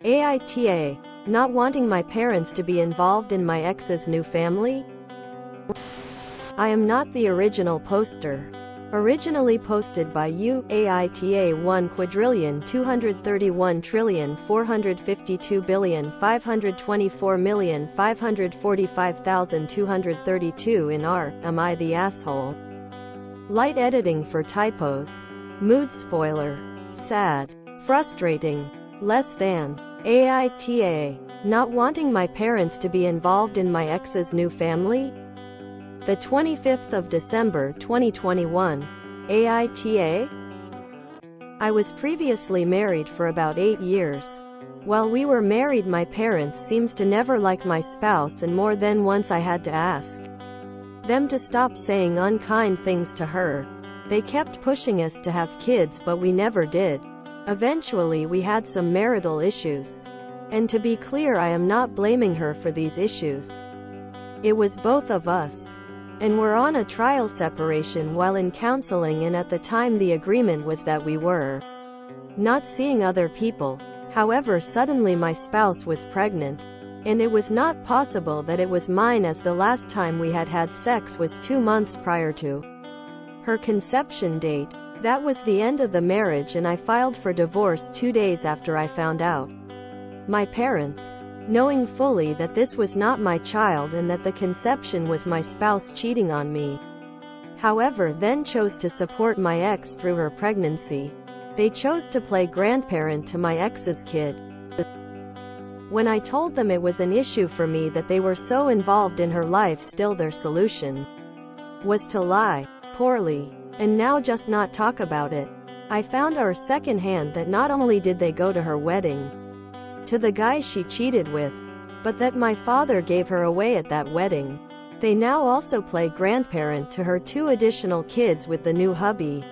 AITA. Not wanting my parents to be involved in my ex's new family? I am not the original poster. Originally posted by you, AITA 1,431,452,524,545,232 in R. Am I the asshole? Light editing for typos. Mood spoiler. Sad. Frustrating. Less than. AITA. Not wanting my parents to be involved in my ex's new family? The 25th of December 2021. AITA? I was previously married for about 8 years. While we were married, my parents seems to never like my spouse, and more than once I had to ask them to stop saying unkind things to her. They kept pushing us to have kids, but we never did. Eventually we had some marital issues. And to be clear, I am not blaming her for these issues. It was both of us. And we're on a trial separation while in counseling, and at the time the agreement was that we were not seeing other people. However, suddenly my spouse was pregnant. And it was not possible that it was mine, as the last time we had had sex was 2 months prior to her conception date. That was the end of the marriage, and I filed for divorce 2 days after I found out. My parents, knowing fully that this was not my child and that the conception was my spouse cheating on me, however, then chose to support my ex through her pregnancy. They chose to play grandparent to my ex's kid. When I told them it was an issue for me that they were so involved in her life, still their solution was to lie poorly and now just not talk about it. I found out secondhand that not only did they go to her wedding to the guy she cheated with, but that my father gave her away at that wedding. They now also play grandparent to her 2 additional kids with the new hubby.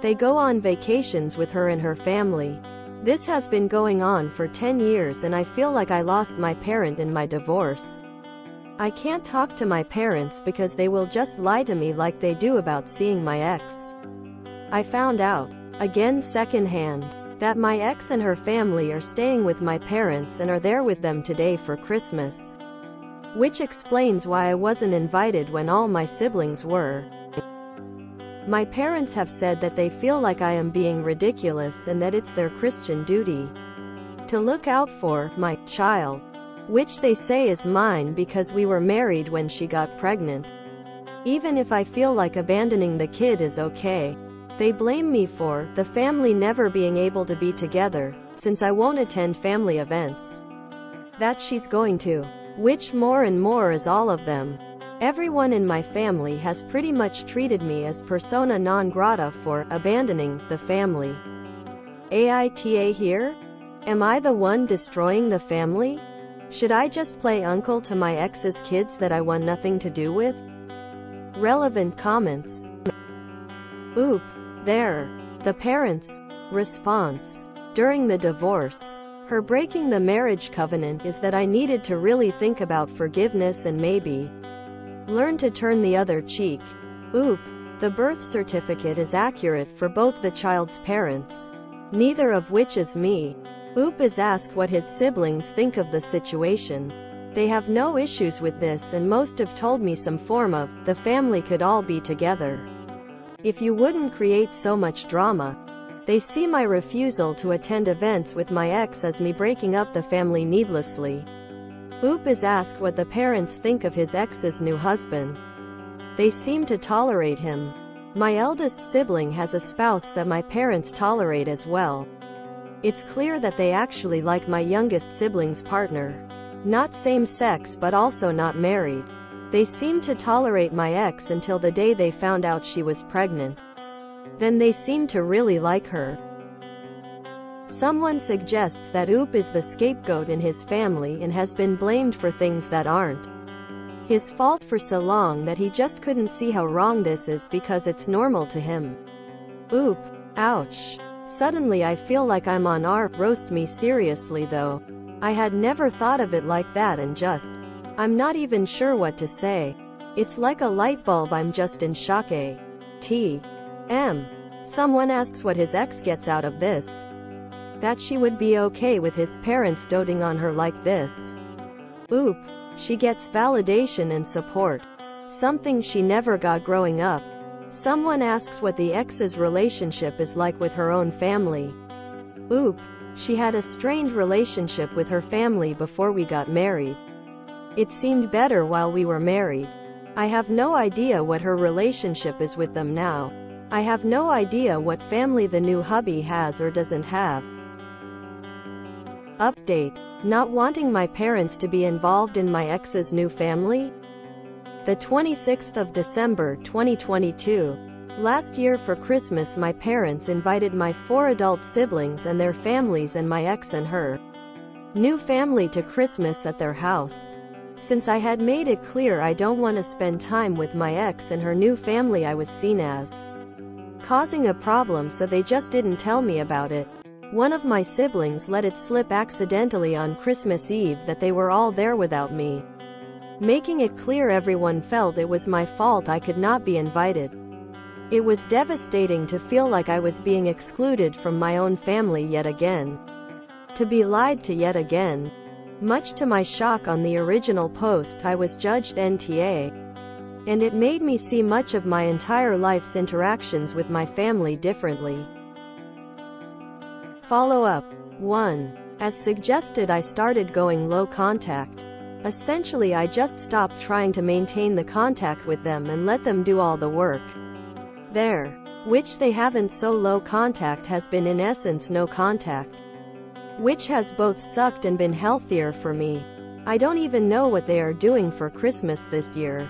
They go on vacations with her and her family. This has been going on for 10 years, and I feel like I lost my parent in my divorce. I can't talk to my parents because they will just lie to me like they do about seeing my ex. I found out, again secondhand, that my ex and her family are staying with my parents and are there with them today for Christmas. Which explains why I wasn't invited when all my siblings were. My parents have said that they feel like I am being ridiculous and that it's their Christian duty to look out for my child, which they say is mine because we were married when she got pregnant. Even if I feel like abandoning the kid is okay, they blame me for the family never being able to be together, since I won't attend family events that she's going to. Which more and more is all of them. Everyone in my family has pretty much treated me as persona non grata for abandoning the family. AITA here? Am I the one destroying the family? Should I just play uncle to my ex's kids that I want nothing to do with? Relevant comments. Oop. There. The parents' response during the divorce. Her breaking the marriage covenant is that I needed to really think about forgiveness and maybe learn to turn the other cheek. Oop. The birth certificate is accurate for both the child's parents, neither of which is me. Oop is asked what his siblings think of the situation. They have no issues with this, and most have told me some form of, the family could all be together if you wouldn't create so much drama. They see my refusal to attend events with my ex as me breaking up the family needlessly. Oop is asked what the parents think of his ex's new husband. They seem to tolerate him. My eldest sibling has a spouse that my parents tolerate as well. It's clear that they actually like my youngest sibling's partner. Not same sex, but also not married. They seemed to tolerate my ex until the day they found out she was pregnant. Then they seemed to really like her. Someone suggests that Oop is the scapegoat in his family and has been blamed for things that aren't his fault for so long that he just couldn't see how wrong this is because it's normal to him. Oop. Ouch. Suddenly I feel like I'm on R. Roast me seriously though. I had never thought of it like that, and I'm not even sure what to say. It's like a light bulb, I'm just in shock. Someone asks what his ex gets out of this. That she would be okay with his parents doting on her like this. Oop. She gets validation and support. Something she never got growing up. Someone asks what the ex's relationship is like with her own family. Oop. She had a strained relationship with her family before we got married. It seemed better while we were married. I have no idea what her relationship is with them now. I have no idea what family the new hubby has or doesn't have. Update. Not wanting my parents to be involved in my ex's new family? The 26th of December 2022. Last year for Christmas my parents invited my 4 adult siblings and their families and my ex and her new family to Christmas at their house. Since I had made it clear I don't want to spend time with my ex and her new family, I was seen as causing a problem, so they just didn't tell me about it. One of my siblings let it slip accidentally on Christmas Eve that they were all there without me, making it clear everyone felt it was my fault I could not be invited. It was devastating to feel like I was being excluded from my own family yet again. To be lied to yet again. Much to my shock, on the original post I was judged NTA. And it made me see much of my entire life's interactions with my family differently. Follow-up. 1. As suggested, I started going low contact. Essentially, I just stopped trying to maintain the contact with them and let them do all the work there, which they haven't. So low contact has been in essence no contact, which has both sucked and been healthier for me. I don't even know what they are doing for Christmas this year,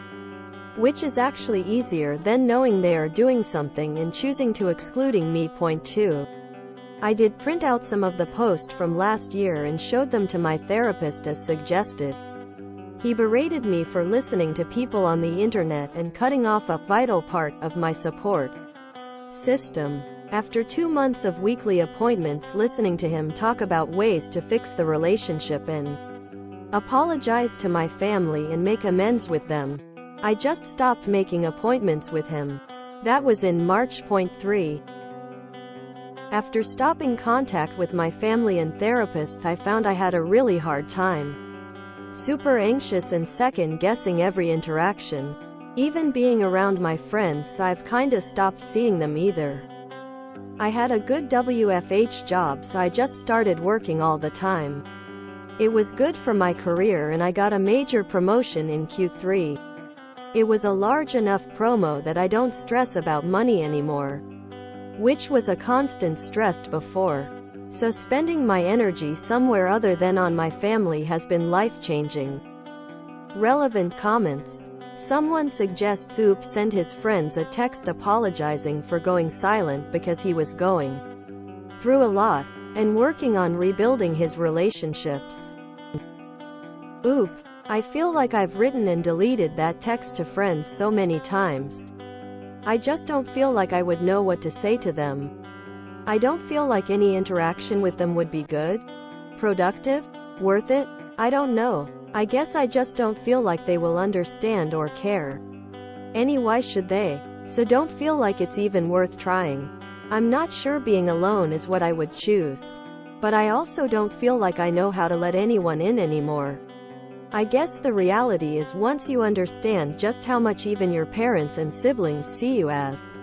which is actually easier than knowing they are doing something and choosing to excluding me. Point 2. I did print out some of the post from last year and showed them to my therapist as suggested. He berated me for listening to people on the internet and cutting off a vital part of my support system. After 2 months of weekly appointments listening to him talk about ways to fix the relationship and apologize to my family and make amends with them, I just stopped making appointments with him. That was in March. Point 3. After stopping contact with my family and therapist, I found I had a really hard time. Super anxious and second-guessing every interaction. Even being around my friends, I've kinda stopped seeing them either. I had a good WFH job, so I just started working all the time. It was good for my career and I got a major promotion in Q3. It was a large enough promo that I don't stress about money anymore, which was a constant stress before. So spending my energy somewhere other than on my family has been life-changing. Relevant comments. Someone suggests Oop sent his friends a text apologizing for going silent because he was going through a lot and working on rebuilding his relationships. Oop. I feel like I've written and deleted that text to friends so many times. I just don't feel like I would know what to say to them. I don't feel like any interaction with them would be good, productive, worth it. I don't know. I guess I just don't feel like they will understand or care. Why should they? So don't feel like it's even worth trying. I'm not sure being alone is what I would choose. But I also don't feel like I know how to let anyone in anymore. I guess the reality is, once you understand just how much even your parents and siblings see you as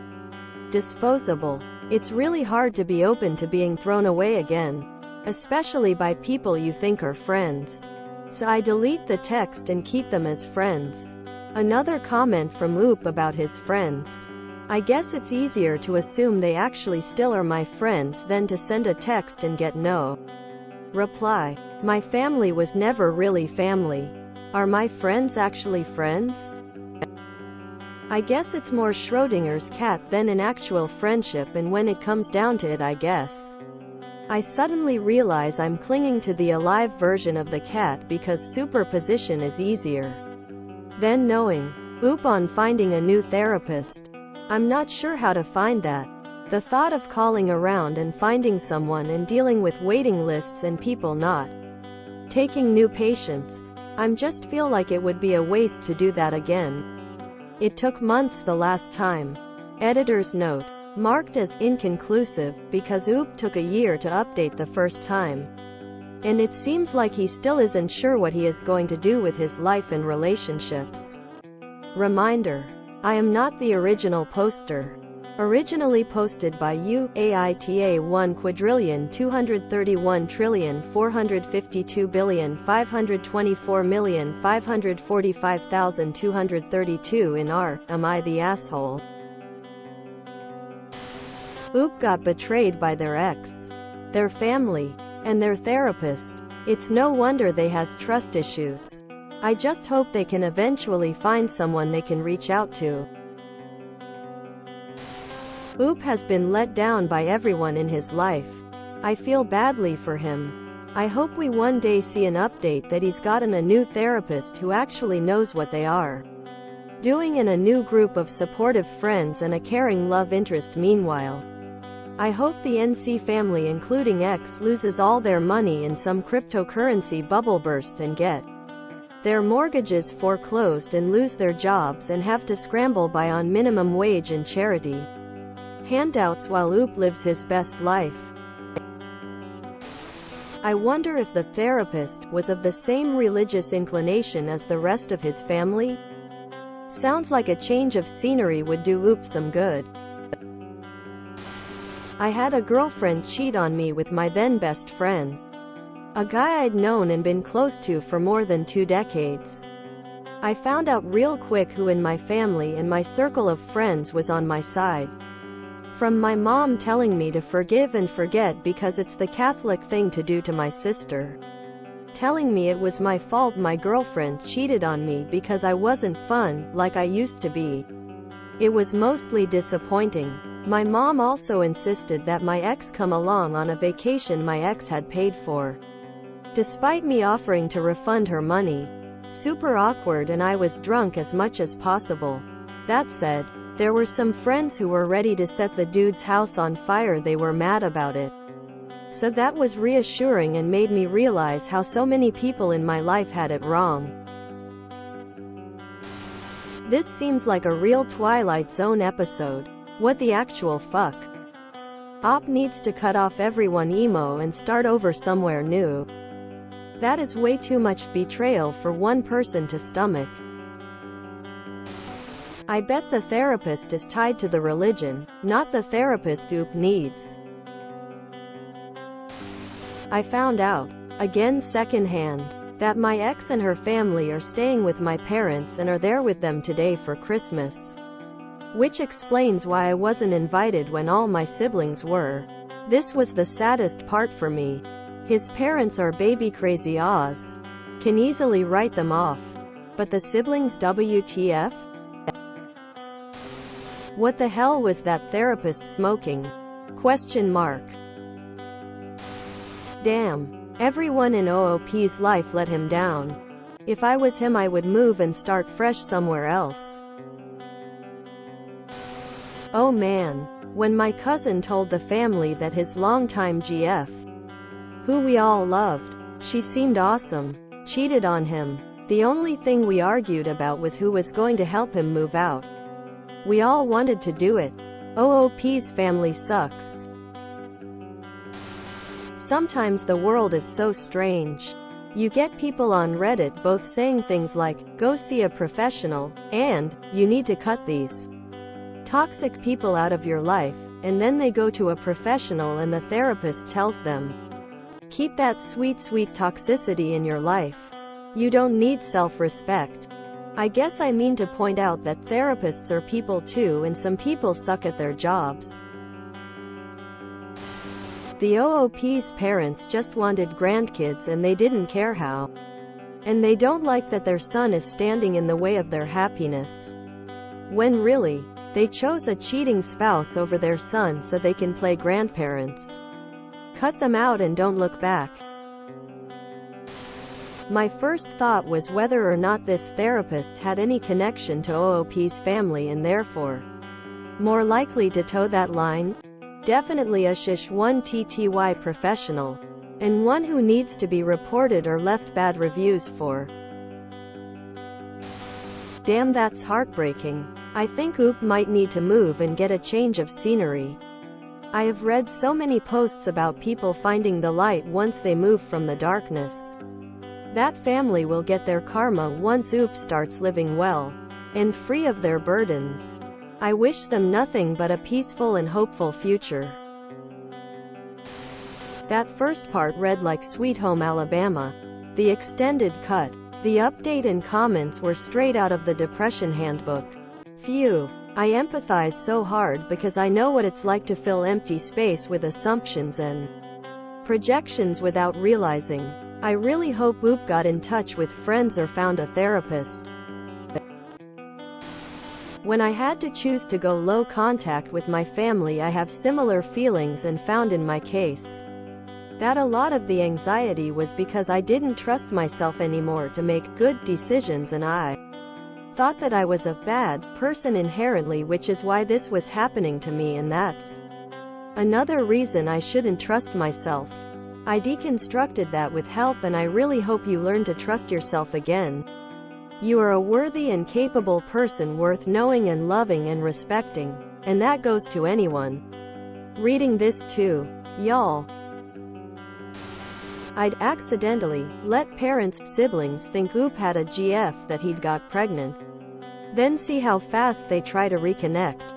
disposable, it's really hard to be open to being thrown away again, especially by people you think are friends. So I delete the text and keep them as friends. Another comment from Oop about his friends. I guess it's easier to assume they actually still are my friends than to send a text and get no reply. My family was never really family. Are my friends actually friends? I guess it's more Schrodinger's cat than an actual friendship, and when it comes down to it, I guess I suddenly realize I'm clinging to the alive version of the cat because superposition is easier than knowing. Oop on finding a new therapist. I'm not sure how to find that. The thought of calling around and finding someone and dealing with waiting lists and people not taking new patients. I just feel like it would be a waste to do that again. It took months the last time. Editor's note. marked as inconclusive, because OOP took a year to update the first time. And it seems like he still isn't sure what he is going to do with his life and relationships. Reminder: I am not the original poster. Originally posted by you, AITA 1,231,452,524,545,232 in R. Am I the asshole? OOP got betrayed by their ex, their family, and their therapist. It's no wonder they has trust issues. I just hope they can eventually find someone they can reach out to. OOP has been let down by everyone in his life. I feel badly for him. I hope we one day see an update that he's gotten a new therapist who actually knows what they are doing, and a new group of supportive friends and a caring love interest meanwhile. I hope the NC family, including X, loses all their money in some cryptocurrency bubble burst and get their mortgages foreclosed and lose their jobs and have to scramble by on minimum wage and charity handouts while OOP lives his best life. I wonder if the therapist was of the same religious inclination as the rest of his family? Sounds like a change of scenery would do OOP some good. I had a girlfriend cheat on me with my then best friend, a guy I'd known and been close to for more than 2 decades. I found out real quick who in my family and my circle of friends was on my side. From my mom telling me to forgive and forget because it's the Catholic thing to do, to my sister telling me it was my fault my girlfriend cheated on me because I wasn't fun like I used to be. It was mostly disappointing. My mom also insisted that my ex come along on a vacation my ex had paid for, despite me offering to refund her money. Super awkward, and I was drunk as much as possible. That said, there were some friends who were ready to set the dude's house on fire. They were mad about it. So that was reassuring and made me realize how so many people in my life had it wrong. This seems like a real Twilight Zone episode. What the actual fuck? OP needs to cut off everyone emo and start over somewhere new. That is way too much betrayal for one person to stomach. I bet the therapist is tied to the religion, not the therapist OOP needs. I found out, again secondhand, that my ex and her family are staying with my parents and are there with them today for Christmas. Which explains why I wasn't invited when all my siblings were. This was the saddest part for me. His parents are baby crazy Oz. Can easily write them off. But the siblings, WTF? What the hell was that therapist smoking? Question mark. Damn. Everyone in OOP's life let him down. If I was him, I would move and start fresh somewhere else. Oh man. When my cousin told the family that his longtime GF, who we all loved, she seemed awesome, cheated on him. The only thing we argued about was who was going to help him move out. We all wanted to do it. OOP's family sucks. Sometimes the world is so strange. You get people on Reddit both saying things like, go see a professional, and, you need to cut these toxic people out of your life, and then they go to a professional and the therapist tells them, keep that sweet toxicity in your life. You don't need self-respect. I guess I mean to point out that therapists are people too, and some people suck at their jobs. The OOP's parents just wanted grandkids and they didn't care how. And they don't like that their son is standing in the way of their happiness. When really, they chose a cheating spouse over their son so they can play grandparents. Cut them out and don't look back. My first thought was whether or not this therapist had any connection to OOP's family and therefore more likely to toe that line. Definitely a shish one TTY professional, and one who needs to be reported or left bad reviews for. Damn, that's heartbreaking. I think Oop might need to move and get a change of scenery. I have read so many posts about people finding the light once they move from the darkness. That family will get their karma once Oop starts living well and free of their burdens. I wish them nothing but a peaceful and hopeful future. That first part read like Sweet Home Alabama. The extended cut, the update and comments were straight out of the Depression Handbook. Phew. I empathize so hard because I know what it's like to fill empty space with assumptions and projections without realizing. I really hope Oop got in touch with friends or found a therapist. When I had to choose to go low contact with my family, I have similar feelings and found in my case that a lot of the anxiety was because I didn't trust myself anymore to make good decisions, and I thought that I was a bad person inherently, which is why this was happening to me, and that's another reason I shouldn't trust myself. I deconstructed that with help, and I really hope you learn to trust yourself again. You are a worthy and capable person worth knowing and loving and respecting, and that goes to anyone reading this too. Y'all. I'd accidentally let parents, siblings think Oop had a GF that he'd got pregnant. Then see how fast they try to reconnect.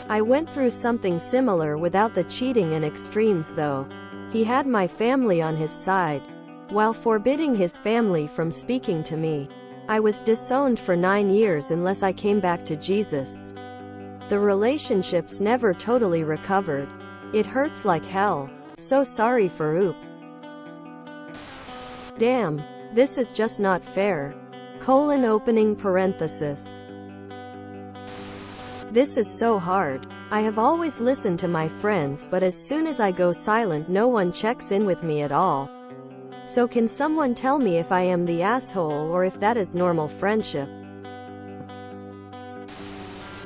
I went through something similar without the cheating and extremes though. He had my family on his side, while forbidding his family from speaking to me. I was disowned for 9 years unless I came back to Jesus. The relationships never totally recovered. It hurts like hell. So sorry for Oop. Damn. This is just not fair. Opening parenthesis. This is so hard. I have always listened to my friends, but as soon as I go silent no one checks in with me at all. So can someone tell me if I am the asshole or if that is normal friendship?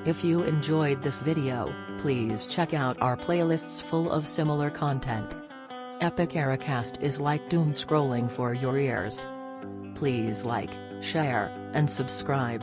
If you enjoyed this video, please check out our playlists full of similar content. Epic Ericast is like doom scrolling for your ears. Please like, share, and subscribe.